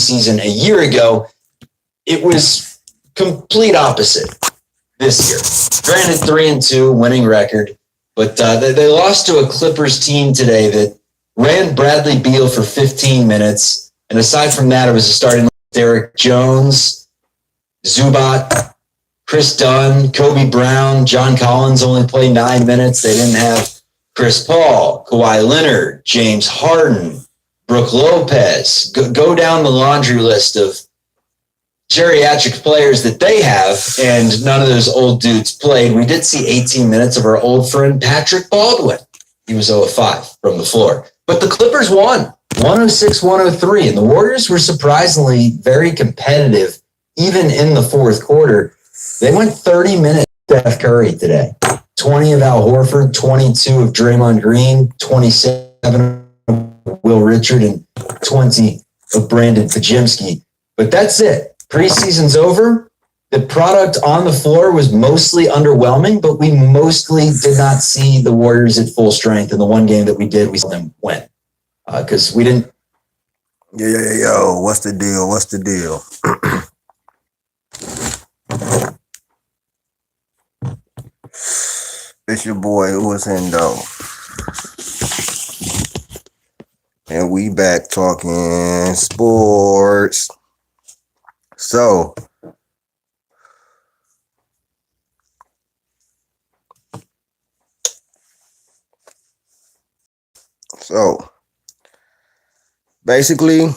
preseason a year ago. It was complete opposite this year. Granted, 3-2 winning record, but they lost to a Clippers team today that ran Bradley Beal for 15 minutes. And aside from that, it was a starting Derek Jones, Zubac, Chris Dunn, Kobe Brown, John Collins only played 9 minutes. They didn't have Chris Paul, Kawhi Leonard, James Harden, Brook Lopez. Go down the laundry list of geriatric players that they have, and none of those old dudes played. We did see 18 minutes of our old friend Patrick Baldwin. He was 0 of 5 from the floor. But the Clippers won 106-103, and the Warriors were surprisingly very competitive even in the fourth quarter. They went 30 minutes with Steph Curry today. 20 of Al Horford, 22 of Draymond Green, 27 of Will Richard, and 20 of Brandon Pajemski. But that's it. Preseason's over. The product on the floor was mostly underwhelming, but we mostly did not see the Warriors at full strength. In the one game that we did, we saw them win. Because we didn't. Yo, what's the deal? What's the deal? It's your boy Uzindo. And we back talking sports. So, basically,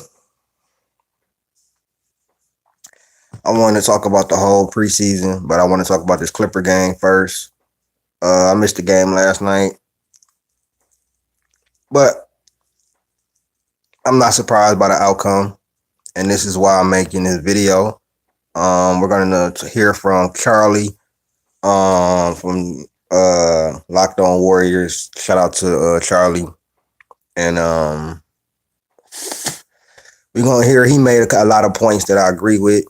I want to talk about the whole preseason, but I want to talk about this Clipper game first. I missed the game last night, but I'm not surprised by the outcome, and this is why I'm making this video. We're going to hear from Charlie from Locked On Warriors. Shout out to Charlie. And we're going to hear he made a lot of points that I agree with,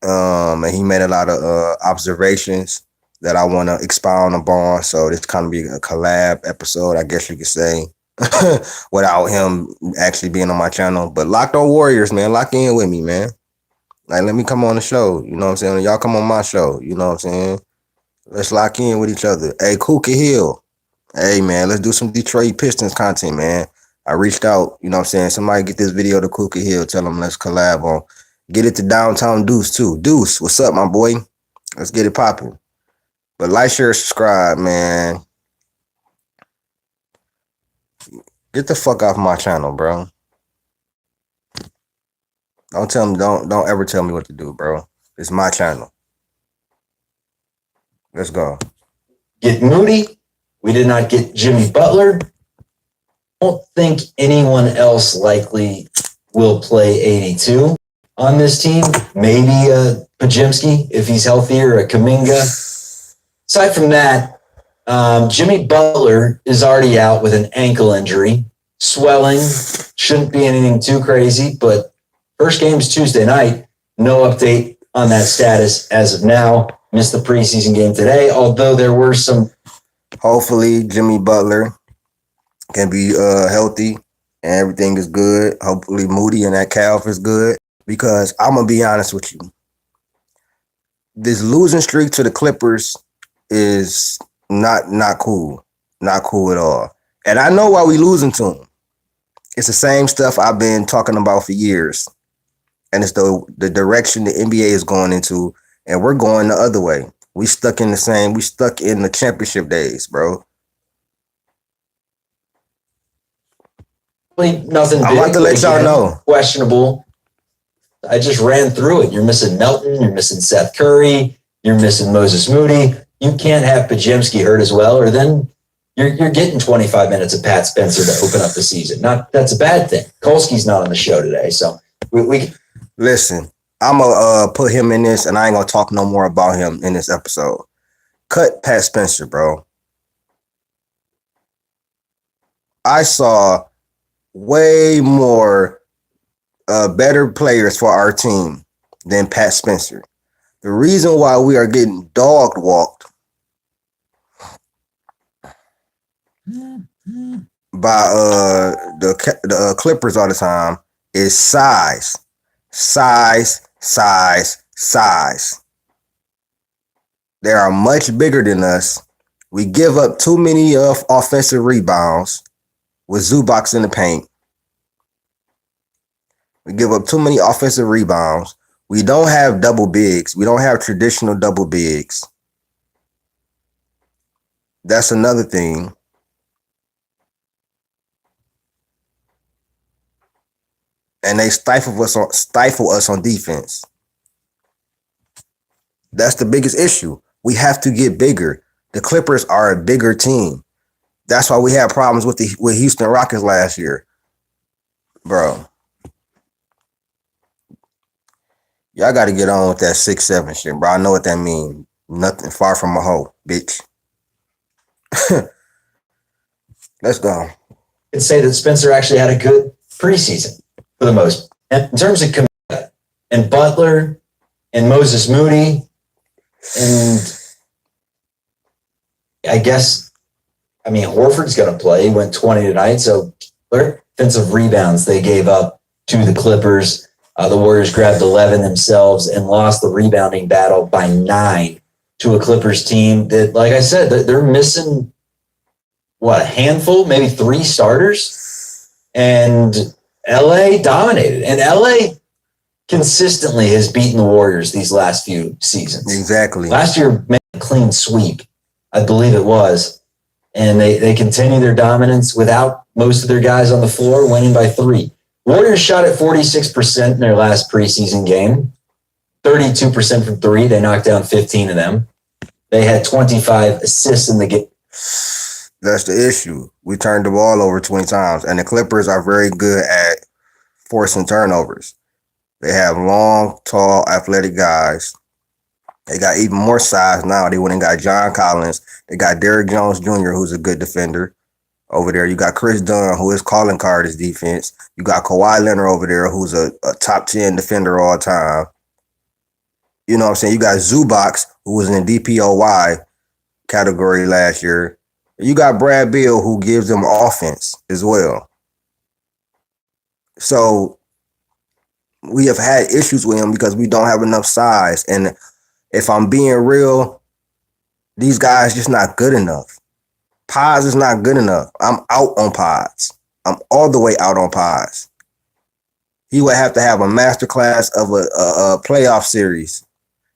and he made a lot of observations that I want to expound upon. So this kind of be a collab episode, I guess you could say, without him actually being on my channel. But Locked On Warriors, man, lock in with me, man. Like, let me come on the show. You know what I'm saying? Y'all come on my show. You know what I'm saying? Let's lock in with each other. Hey, Kuka Hill. Hey, man, let's do some Detroit Pistons content, man. I reached out, you know what I'm saying? Somebody get this video to Kuka Hill. Tell him let's collab on. Get it to Downtown Deuce, too. Deuce, what's up, my boy? Let's get it popping. But like, share, subscribe, man. Get the fuck off my channel, bro. Don't ever tell me what to do, bro. It's my channel. Let's go. Get Moody. We did not get Jimmy Butler. I don't think anyone else likely will play 82 on this team. Maybe Pajemski, if he's healthy, or a Kuminga. Aside from that, Jimmy Butler is already out with an ankle injury. Swelling. Shouldn't be anything too crazy, but first game's Tuesday night. No update on that status as of now. Missed the preseason game today, although there were some. Hopefully, Jimmy Butler can be healthy and everything is good. Hopefully, Moody and that calf is good, because I'm going to be honest with you. This losing streak to the Clippers is not cool. Not cool at all. And I know why we losing to them. It's the same stuff I've been talking about for years. And it's the direction the NBA is going into, and we're going the other way. We stuck in the championship days, bro. Nothing big. I'm about to let y'all know. Questionable. I just ran through it. You're missing Melton. You're missing Seth Curry. You're missing Moses Moody. You can't have Pajemski hurt as well, or then you're getting 25 minutes of Pat Spencer to open up the season. That's a bad thing. Kolsky's not on the show today, so we listen. I'm gonna put him in this, and I ain't gonna talk no more about him in this episode. Cut Pat Spencer, bro. I saw way more better players for our team than Pat Spencer. The reason why we are getting dog walked by the Clippers all the time is size. Size, size, size. They are much bigger than us. We give up too many offensive rebounds with Zubac in the paint. We give up too many offensive rebounds. We don't have double bigs. We don't have traditional double bigs. That's another thing. And they stifle us on defense. That's the biggest issue. We have to get bigger. The Clippers are a bigger team. That's why we had problems with Houston Rockets last year. Bro. Y'all got to get on with that 6'7" shit, bro. I know what that means. Nothing far from a hoe, bitch. Let's go. I'd say that Spencer actually had a good preseason for the most. In terms of Kuminga and Butler and Moses Moody, and I guess, Horford's going to play. He went 20 tonight. So defensive rebounds they gave up to the Clippers. The Warriors grabbed 11 themselves and lost the rebounding battle by 9 to a Clippers team that, like I said, they're missing, a handful, maybe 3 starters. And LA dominated. And LA consistently has beaten the Warriors these last few seasons. Exactly. Last year, made a clean sweep, I believe it was. And they continue their dominance without most of their guys on the floor, winning by 3. Warriors shot at 46% in their last preseason game, 32% from 3. They knocked down 15 of them. They had 25 assists in the game. That's the issue. We turned the ball over 20 times, and the Clippers are very good at forcing turnovers. They have long, tall, athletic guys. They got even more size now. They went and got John Collins. They got Derrick Jones Jr., who's a good defender over there. You got Chris Dunn, who is calling card his defense. You got Kawhi Leonard over there, who's a top 10 defender all time. You know what I'm saying? You got Zubac, who was in the DPOY category last year. You got Brad Beal, who gives them offense as well. So we have had issues with him because we don't have enough size. And if I'm being real, these guys just not good enough. Pods is not good enough. I'm out on Pods. I'm all the way out on Pods. He would have to have a masterclass of a playoff series.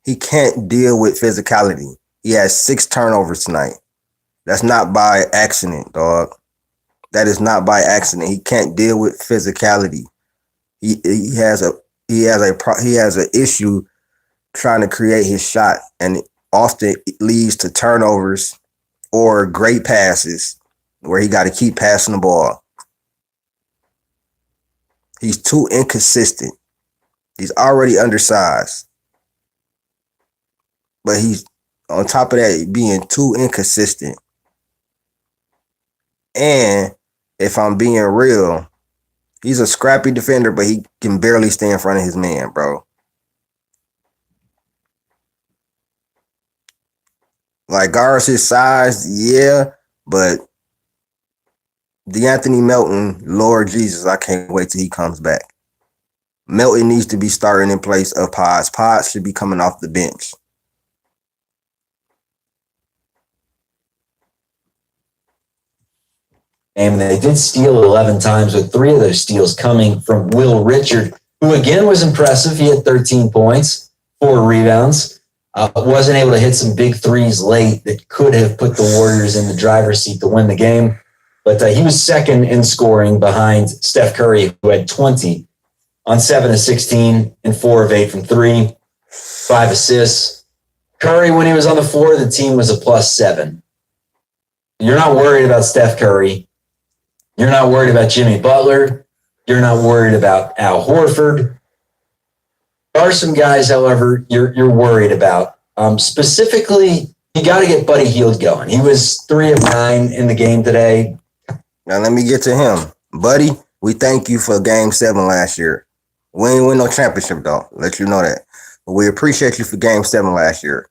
He can't deal with physicality. He has 6 turnovers tonight. That's not by accident, dog. That is not by accident. He can't deal with physicality. He has an issue trying to create his shot, and it often leads to turnovers or great passes where he got to keep passing the ball. He's too inconsistent. He's already undersized. But he's, on top of that, being too inconsistent. And if I'm being real, he's a scrappy defender, but he can barely stay in front of his man, bro. Like, guards his size, yeah, but DeAnthony Melton, Lord Jesus, I can't wait till he comes back. Melton needs to be starting in place of Pods. Pods should be coming off the bench. And they did steal 11 times, with 3 of those steals coming from Will Richard, who again was impressive. He had 13 points, 4 rebounds. Wasn't able to hit some big threes late that could have put the Warriors in the driver's seat to win the game. But he was second in scoring behind Steph Curry, who had 20 on 7 of 16 and 4 of 8 from 3, 5 assists. Curry, when he was on the floor, the team was a +7. You're not worried about Steph Curry. You're not worried about Jimmy Butler. You're not worried about Al Horford. There are some guys, however, you're worried about. Specifically, you got to get Buddy Hield going. He was 3 of 9 in the game today. Now let me get to him. Buddy, we thank you for Game 7 last year. We ain't win no championship, though. Let you know that. But we appreciate you for Game 7 last year.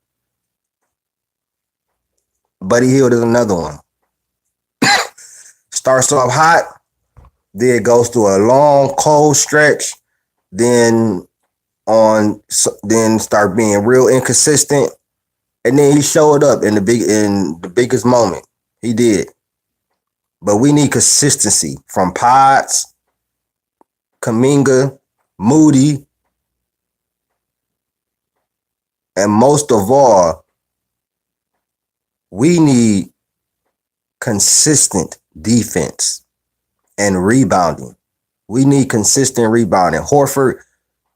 Buddy Hield is another one. Starts off hot, then goes through a long, cold stretch, then then start being real inconsistent, and then he showed up in the biggest moment. He did. But we need consistency from Pods, Kaminga, Moody, and most of all, we need consistent defense and rebounding. We need consistent rebounding. Horford,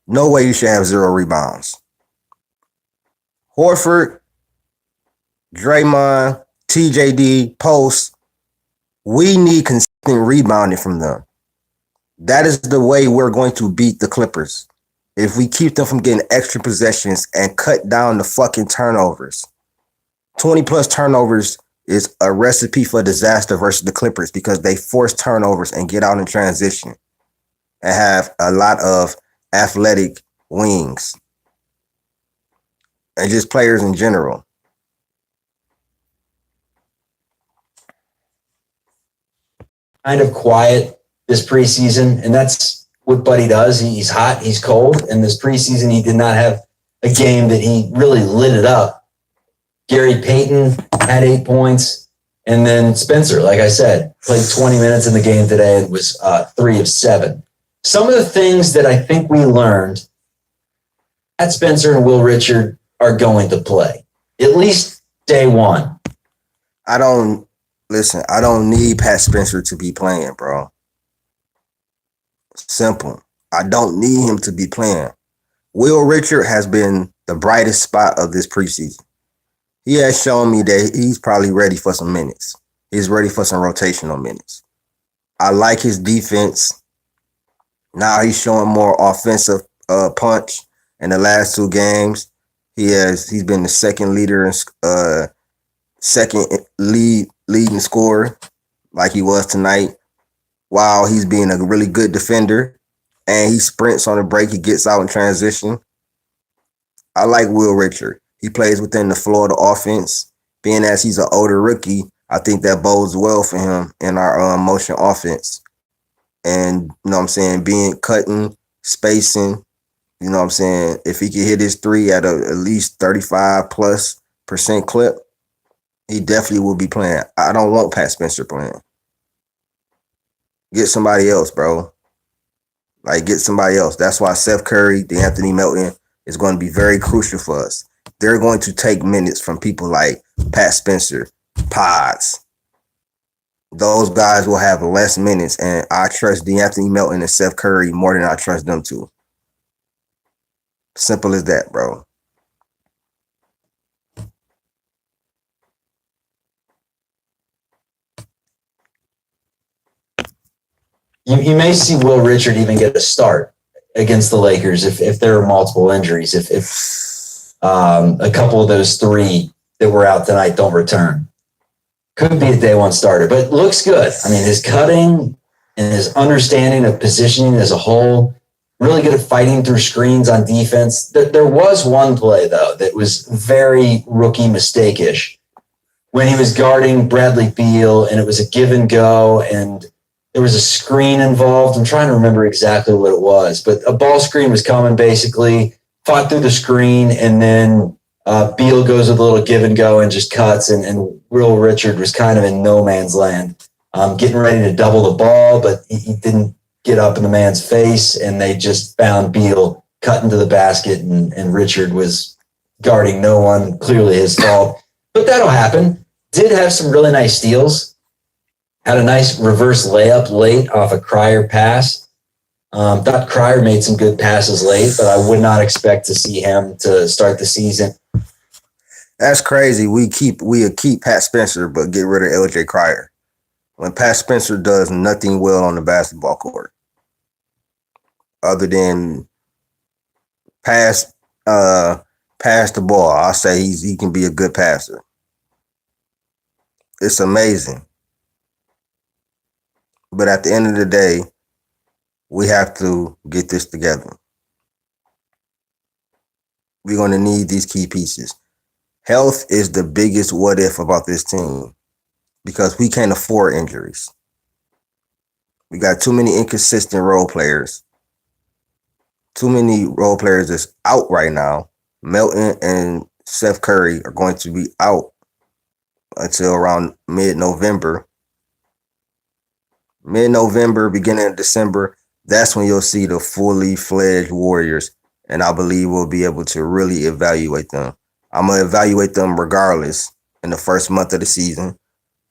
no way you should have 0 rebounds. Horford, Draymond, TJD, Post, we need consistent rebounding from them. That is the way we're going to beat the Clippers. If we keep them from getting extra possessions and cut down the fucking turnovers. 20 plus turnovers is a recipe for disaster versus the Clippers because they force turnovers and get out in transition and have a lot of athletic wings and just players in general. Kind of quiet this preseason, and that's what Buddy does. He's hot, he's cold, and this preseason he did not have a game that he really lit it up. Gary Payton had 8 points, and then Spencer, like I said, played 20 minutes in the game today and was 3 of 7. Some of the things that I think we learned at Spencer and Will Richard are going to play, at least day one. I don't need Pat Spencer to be playing, bro. Simple. I don't need him to be playing. Will Richard has been the brightest spot of this preseason. He has shown me that he's probably ready for some minutes. He's ready for some rotational minutes. I like his defense. Now he's showing more offensive punch in the last 2 games. He's been the second leader and second leading scorer like he was tonight. While he's being a really good defender and he sprints on the break, he gets out in transition. I like Will Richard. He plays within the flow of the offense. Being as he's an older rookie, I think that bodes well for him in our motion offense. And, you know what I'm saying, cutting, spacing, you know what I'm saying, if he could hit his 3 at at least 35+% clip, he definitely will be playing. I don't want Pat Spencer playing. Get somebody else, bro. Get somebody else. That's why Seth Curry, DeAnthony Melton is going to be very crucial for us. They're going to take minutes from people like Pat Spencer, Pods. Those guys will have less minutes, and I trust DeAnthony Melton and Seth Curry more than I trust them to. Simple as that, bro. You may see Will Richard even get a start against the Lakers if there are multiple injuries. If a couple of those 3 that were out tonight don't return, could be a day one starter, but looks good. I mean, his cutting and his understanding of positioning as a whole, really good at fighting through screens on defense. There was one play though that was very rookie mistake-ish when he was guarding Bradley Beal, and it was a give and go, and there was a screen involved. I'm trying to remember exactly what it was, but a ball screen was coming basically, fought through the screen, and then Beal goes with a little give and go and just cuts, and Will Richard was kind of in no man's land, getting ready to double the ball, but he didn't get up in the man's face, and they just found Beal cutting to the basket, and Richard was guarding no one, clearly his fault. But that'll happen. Did have some really nice steals. Had a nice reverse layup late off a Cryer pass. Thought Cryer made some good passes late, but I would not expect to see him to start the season. That's crazy. We keep Pat Spencer, but get rid of LJ Cryer. When Pat Spencer does nothing well on the basketball court, other than pass the ball, I'll say he can be a good passer. It's amazing. But at the end of the day, we have to get this together. We're going to need these key pieces. Health is the biggest what if about this team because we can't afford injuries. We got too many inconsistent role players. too many role players that's out right now. Melton and Seth Curry are going to be out until around mid-November. Mid-November, beginning of December, that's when you'll see the fully fledged Warriors. And I believe we'll be able to really evaluate them. I'm going to evaluate them regardless in the first month of the season.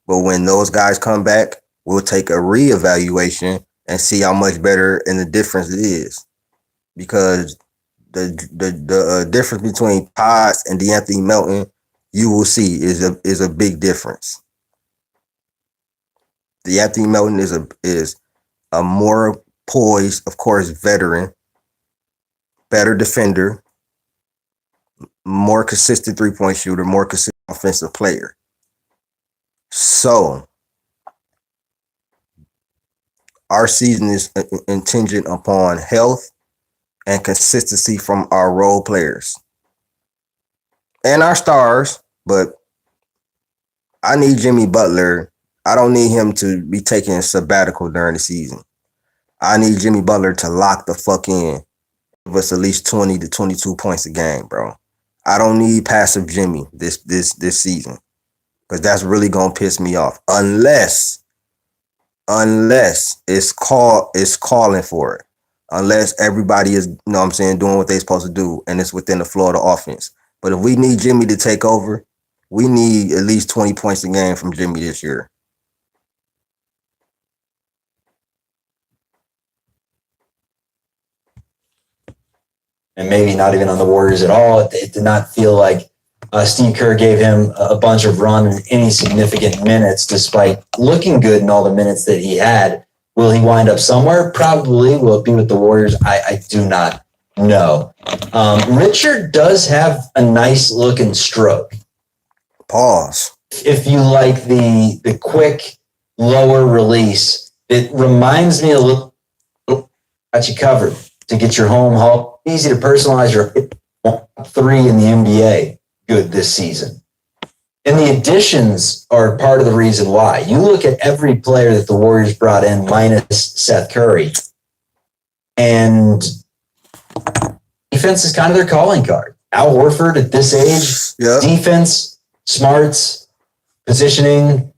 But when those guys come back, we'll take a reevaluation and see how much better and the difference it is. Because the difference between Pods and DeAnthony Melton, you will see is a big difference. DeAnthony Melton is a more poised, of course, veteran, better defender, more consistent 3-point shooter, more consistent offensive player. So our season is contingent upon health and consistency from our role players and our stars, but I need Jimmy Butler. I don't need him to be taking a sabbatical during the season. I need Jimmy Butler to lock the fuck in, give us at least 20 to 22 points a game, bro. I don't need passive Jimmy this season because that's really gonna piss me off. Unless it's calling for it. Unless everybody is, you know what I'm saying, doing what they're supposed to do and it's within the flow of the offense. But if we need Jimmy to take over, we need at least 20 points a game from Jimmy this year. And maybe not even on the Warriors at all. It did not feel like Steve Kerr gave him a bunch of run in any significant minutes, despite looking good in all the minutes that he had. Will he wind up somewhere? Probably. Will it be with the Warriors? I do not know. Richard does have a nice looking stroke. Pause. If you like the quick lower release, it reminds me a little. Got you covered to get your home haul. Easy to personalize your 3 in the NBA. Good this season. And the additions are part of the reason why. You look at every player that the Warriors brought in minus Seth Curry, and defense is kind of their calling card. Al Horford at this age, defense, smarts, positioning,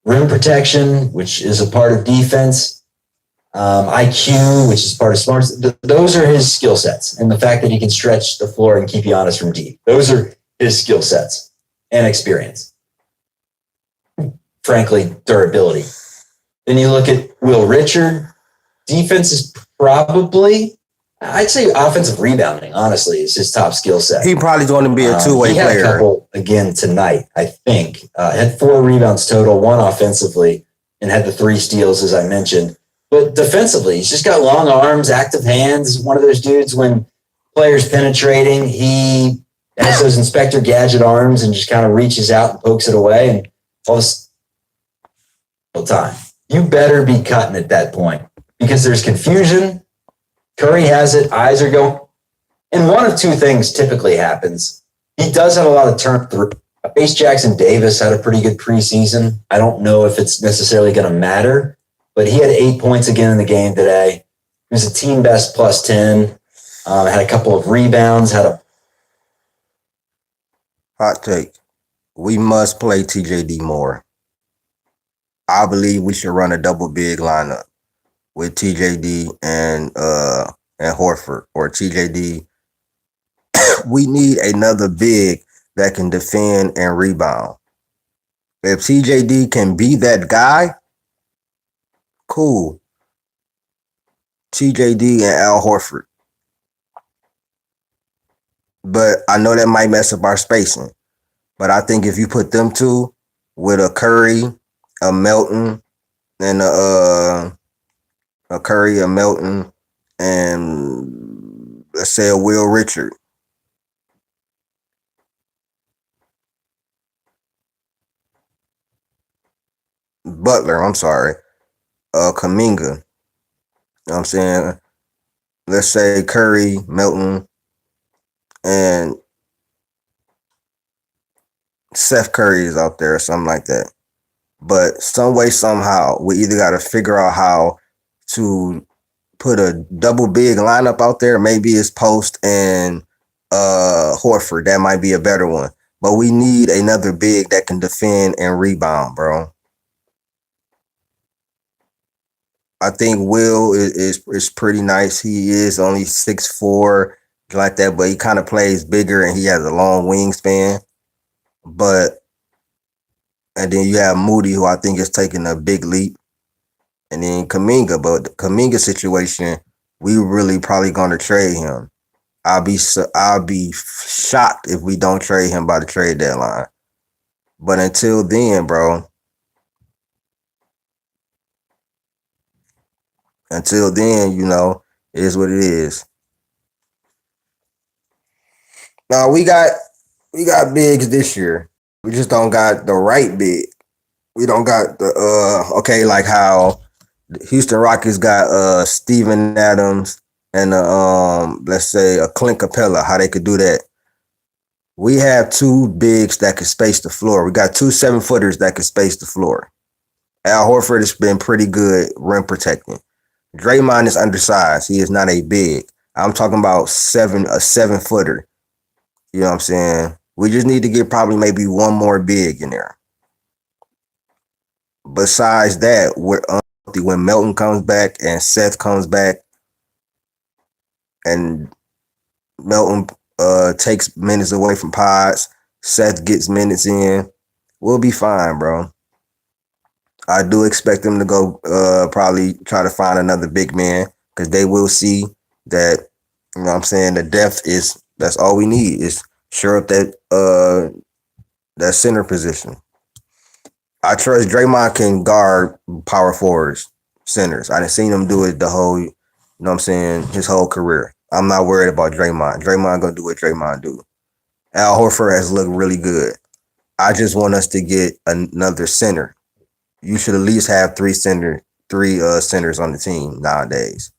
rim protection, which is a part of defense, IQ, which is part of smarts. Those are his skill sets. And the fact that he can stretch the floor and keep you honest from deep. Those are his skill sets and experience. Frankly, durability. Then you look at Will Richard. Defense is probably, I'd say offensive rebounding, honestly, is his top skill set. He probably going to be a two-way he had player. A couple again tonight, I think. Had 4 rebounds total, 1 offensively, and had the 3 steals, as I mentioned. But defensively, he's just got long arms, active hands. One of those dudes, when players penetrating, he has those Inspector Gadget arms and just kind of reaches out and pokes it away. And all this time, you better be cutting at that point because there's confusion. Curry has it. Eyes are going. And one of 2 things typically happens. He does have a lot of turn through. Ace Jackson Davis had a pretty good preseason. I don't know if it's necessarily going to matter, but he had 8 points again in the game today. He was a team best plus 10. Had a couple of rebounds. Had a hot take. We must play TJD more. I believe we should run a double big lineup with TJD and Horford or TJD. We need another big that can defend and rebound. If TJD can be that guy, cool. TJD and Al Horford. But I know that might mess up our spacing. But I think if you put them 2 with a Curry, a Melton, and a Curry, a Melton, and let's say a Will Richard. Butler, I'm sorry. Kuminga. You know what I'm saying? Let's say Curry, Melton, and Seth Curry is out there or something like that. But some way, somehow, we either got to figure out how to put a double big lineup out there, maybe it's Post and Horford. That might be a better one. But we need another big that can defend and rebound, bro. I think Will is pretty nice. He is only 6'4", like that, but he kind of plays bigger and he has a long wingspan. But and then you have Moody, who I think is taking a big leap, and then Kuminga. But the Kuminga situation, we really probably gonna trade him. I'll be shocked if we don't trade him by the trade deadline. But until then, bro, it is what it is. Now we got bigs this year. We just don't got the right big. We don't got the okay, like how the Houston Rockets got Steven Adams and let's say a Clint Capella, how they could do that. We have two bigs that could space the floor. We got two 7-footers that could space the floor. Al Horford has been pretty good rim protecting. Draymond is undersized. He is not a big. I'm talking about a 7-footer. You know what I'm saying? We just need to get probably maybe one more big in there. Besides that, when Melton comes back and Seth comes back and Melton takes minutes away from Pods, Seth gets minutes in, we'll be fine, bro. I do expect them to go probably try to find another big man because they will see that, you know what I'm saying, the depth that's all we need is sure up that center position. I trust Draymond can guard power forwards, centers. I done seen him do it the whole, you know what I'm saying, his whole career. I'm not worried about Draymond. Draymond gonna do what Draymond do. Al Horford has looked really good. I just want us to get another center. You should at least have three centers on the team nowadays.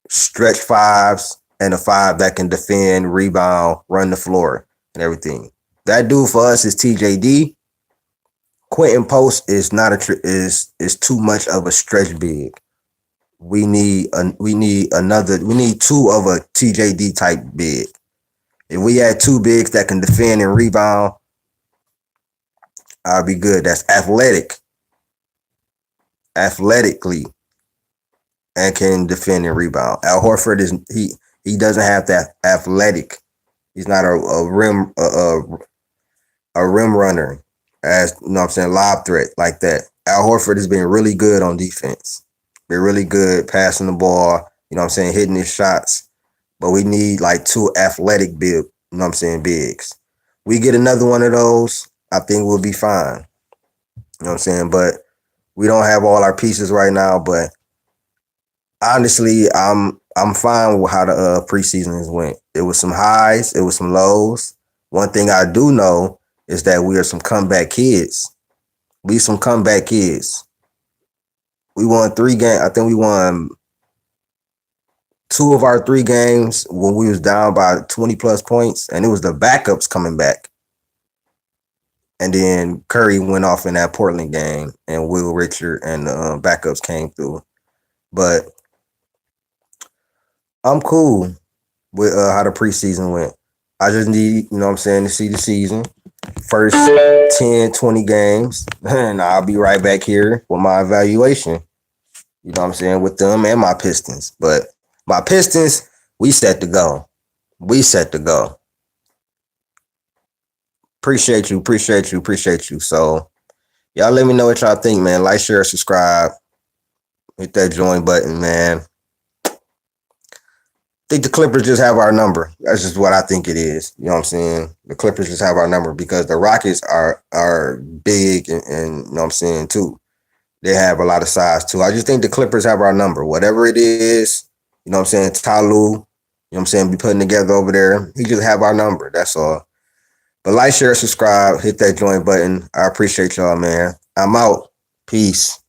Stretch fives and a 5 that can defend, rebound, run the floor, and everything. That dude for us is TJD. Quentin Post is not is too much of a stretch big. We need two of a TJD type big. If we had two bigs that can defend and rebound, I'll be good. That's athletically, and can defend and rebound. Al Horford he doesn't have that athletic. He's not a rim runner, as you know what I'm saying, lob threat like that. Al Horford has been really good on defense. Been really good passing the ball, you know what I'm saying, hitting his shots. But we need like two athletic big, you know what I'm saying, bigs. We get another one of those, I think we'll be fine. You know what I'm saying? But we don't have all our pieces right now. But honestly, I'm fine with how the preseason went. It was some highs, it was some lows. One thing I do know is that we are some comeback kids. We some comeback kids. We won 3 games. I think we won 2 of our 3 games when we was down by 20 plus points, and it was the backups coming back. And then Curry went off in that Portland game, and Will Richard and the backups came through. But I'm cool with how the preseason went. I just need, you know what I'm saying, to see the season. First 10, 20 games, and I'll be right back here with my evaluation. You know what I'm saying, with them and my Pistons. But my Pistons, we set to go. Appreciate you. So y'all let me know what y'all think, man. Like, share, subscribe. Hit that join button, man. I think the Clippers just have our number. That's just what I think it is. You know what I'm saying? The Clippers just have our number because the Rockets are big and you know what I'm saying, too. They have a lot of size, too. I just think the Clippers have our number. Whatever it is, you know what I'm saying, Talu, you know what I'm saying, be putting together over there. He just have our number. That's all. But like, share, subscribe, hit that join button. I appreciate y'all, man. I'm out. Peace.